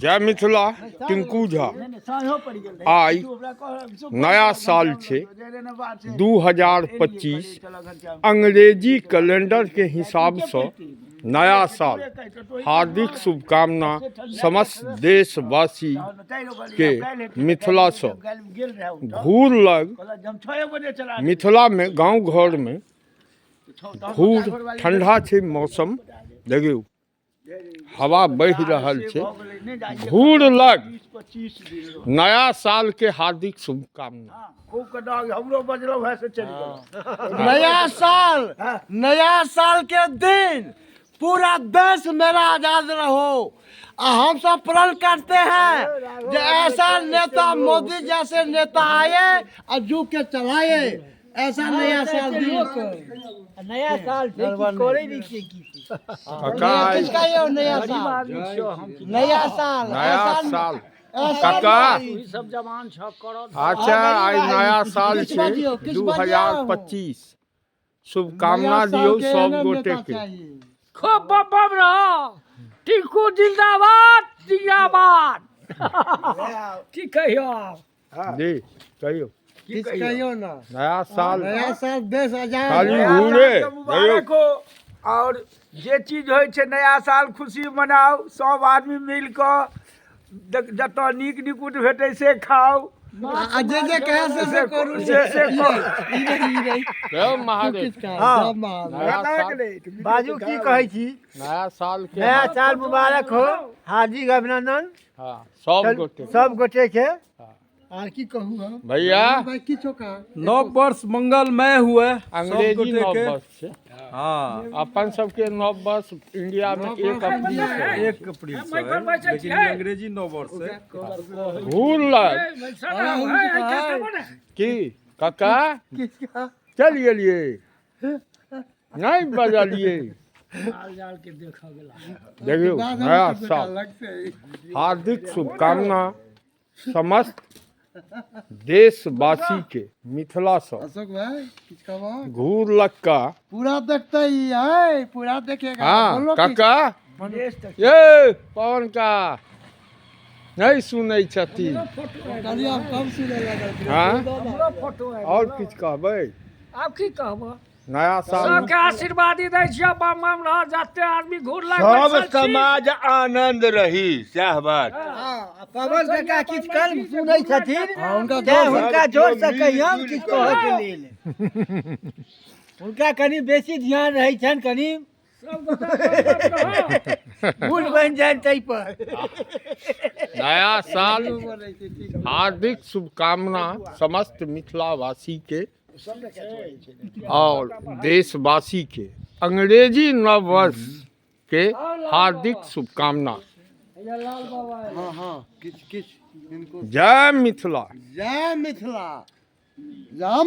जय मिथिला टिंकू झा आई नया साल छे 2025 अंग्रेजी कैलेंडर के हिसाब से नया साल हार्दिक शुभकामना समस्त देशवासी के मिथिला से घूर लग मिथिला में गांव घर में घूर ठंडा छे मौसम देखियो हवा बह रहल छे घूर लग नया साल के हार्दिक शुभकामना नया साल के दिन पूरा देश मेरा आजाद रहो। हम सब प्रण करते हैं कि ऐसा नेता मोदी जैसे नेता आए और झुक के चलाए। ऐसा नया साल नया साल नया साल काका अच्छा आई नया साल छे 2025 शुभकामना दियो सब गोटे के खूब बम रहो। टिंकू जिंदाबाद जिंदाबाद। की कहियो जी कहियो ना नया साल देश आजाद खाली घूरे मुबारक हो। और जे चीज होय छे नया साल खुशी मनाओ, सब आदमी मिल के जतऽ नीक निकुट भेटे से खाओ। जे कहे से करू बाजू की कहै छी। नया साल के नया साल मुबारक हो, हार्दिक अभिनंदन सब गोटे के। और की कहूँ हम भैया भाई की चौका नव वर्ष मंगलमय हुए। अंग्रेजी नव वर्ष छे। हाँ अपन सबके नव वर्ष इंडिया में 1 अप्रैल से 1 अप्रैल से है, लेकिन ये अंग्रेजी नव वर्ष है। भूल लग की काका चल गेलिए नहीं बजलिए। देखियो नया साल हार्दिक शुभकामना समस्त देशवासी के मिथिला से अशोक भाई कुछ कहो। घूर लग का पूरा देखते ही है, पूरा देखेगा। हाँ काका ये पवन का नहीं सुनै छथी। कभी आप कब सुने लगा हाँ और कुछ कहबै। अब की कहबो नया साल सबके आशीर्वाद दै छियै। बम बम रह जते आदमी घुरला सब समाज आनंद रही सह बात। पवन काका किछ कल सुनै छथिन, हुनका जोर से कहियम किछ कहै के लेल। हुनका कनी बेसी ध्यान रहै छन, कनी भूल बन जाए तै पर। नया साल हार्दिक शुभकामना समस्त मिथिलावासी के और देशवासी के अंग्रेजी नव वर्ष के हार्दिक शुभकामना। जय मिथिला जय मिथिला।